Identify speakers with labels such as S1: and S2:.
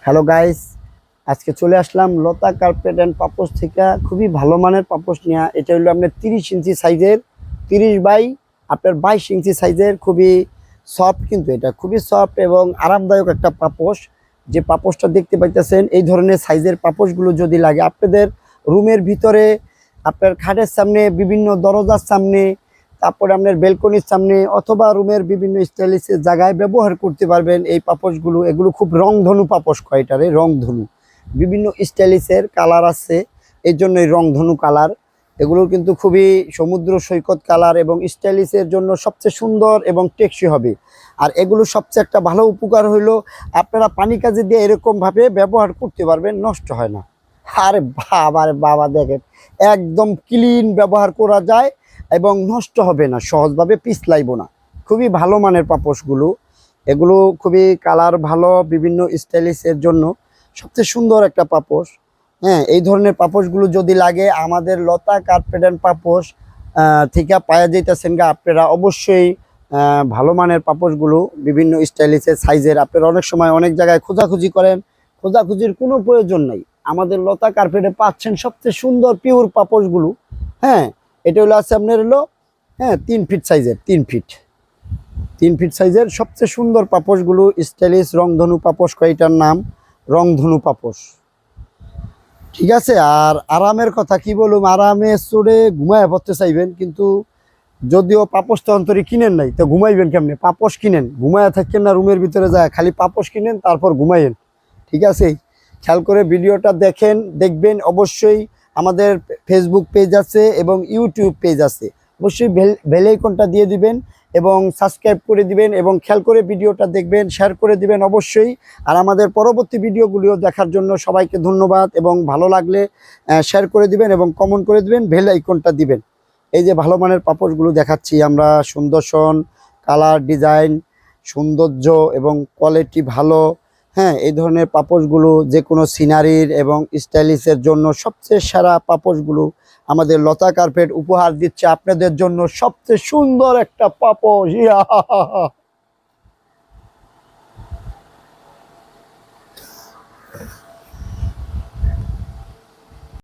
S1: Hello guys, আজকে চলে আসলাম লতা carpet and পাপোশ থেকে খুবই ভালো মানের পাপোশ নেওয়া। এটা হলো আপনার 30 ইঞ্চি সাইজের, 30 বাই 22 ইঞ্চি সাইজের, খুবই সফট, কিন্তু এটা খুবই সফট এবং আরামদায়ক একটা পাপোশ। যে পাপোশটা দেখতে পাইতেছেন, এই ধরনের সাইজের পাপোশগুলো যদি লাগে আপনাদের রুমের ভিতরে, আপনার খাটের সামনে, বিভিন্ন দরজার সামনে, তারপরে আপনার বেলকনির সামনে অথবা রুমের বিভিন্ন স্টাইলিশের জায়গায় ব্যবহার করতে পারবেন এই পাপোশগুলো। এগুলো খুব রংধনু পাপোশ কয় এটারে, রংধনু। বিভিন্ন স্টাইলিশের কালার আছে, এই জন্য এই রংধনু কালার। এগুলো কিন্তু খুবই সমুদ্র সৈকত কালার এবং স্টাইলিশের জন্য সবচেয়ে সুন্দর এবং টেকসই হবে। আর এগুলো সবচেয়ে একটা ভালো উপকার হইলো, আপনারা পানি কাজে দিয়ে এরকমভাবে ব্যবহার করতে পারবেন, নষ্ট হয় না। আরে বাবা দেখেন, একদম ক্লিন ব্যবহার করা যায় এবং নষ্ট হবে না, সহজভাবে পিছলাইব না। খুবই ভালো মানের পাপোশগুলো। এগুলো খুবই কালার ভালো, বিভিন্ন স্টাইলিশের জন্য সবচেয়ে সুন্দর একটা পাপোশ। হ্যাঁ, এই ধরনের পাপোশগুলো যদি লাগে আমাদের লতা কার্পেট অ্যান্ড পাপোশ থেকে পাওয়া যাইতেছেন গা। আপনারা অবশ্যই ভালো মানের পাপোশগুলো বিভিন্ন স্টাইলিশের সাইজের, আপনারা অনেক সময় অনেক জায়গায় খোঁজাখুঁজি করেন, খোঁজাখুঁজির কোনো প্রয়োজন নাই। আমাদের লতা কার্পেটে পাচ্ছেন সবচেয়ে সুন্দর পিওর পাপোশগুলো। হ্যাঁ, এটা হলো আছে আপনার হলো 3 ফিট সাইজের, 3 ফিট সাইজের সবচেয়ে সুন্দর পাপোশগুলো, স্টাইলিশ রংধনু পাপোশ কয়টার নাম, রংধনু পাপোশ। ঠিক আছে। আর আরামের কথা কি বলুম, আরামে চড়ে ঘুমায় পড়তে চাইবেন, কিন্তু যদিও পাপোশ তো অন্তরে কিনেন নাই, তো ঘুমাইবেন কেমনে? পাপোশ কিনেন, ঘুমায় থাকেন না রুমের ভিতরে যায়, খালি পাপোশ কিনেন তারপর ঘুমাইয়েন। ঠিক আছে, খেয়াল করে ভিডিওটা দেখবেন। অবশ্যই আমাদের ফেসবুক পেজ আছে এবং ইউটিউব পেজ আছে, অবশ্যই বেল আইকনটা দিয়ে দিবেন এবং সাবস্ক্রাইব করে দিবেন এবং খেয়াল করে ভিডিওটা দেখবেন, শেয়ার করে দিবেন অবশ্যই। আর আমাদের পরবর্তী ভিডিওগুলিও দেখার জন্য সবাইকে ধন্যবাদ, এবং ভালো লাগলে শেয়ার করে দিবেন এবং কমেন্ট করে দিবেন, বেল আইকনটা দিবেন। এই যে ভালো মানের পাপোশগুলো দেখাচ্ছি আমরা, সুন্দর্শন, কালার, ডিজাইন, সৌন্দর্য এবং কোয়ালিটি ভালো। হ্যাঁ, এই ধরনের পাপোশগুলো যে কোনো সিনারির এবং স্টাইলিশের জন্য সবচেয়ে সেরা পাপোশগুলো আমাদের লতা কার্পেট উপহার দিচ্ছে আপনাদের জন্য সবচেয়ে সুন্দর একটা পাপোশ। ইয়া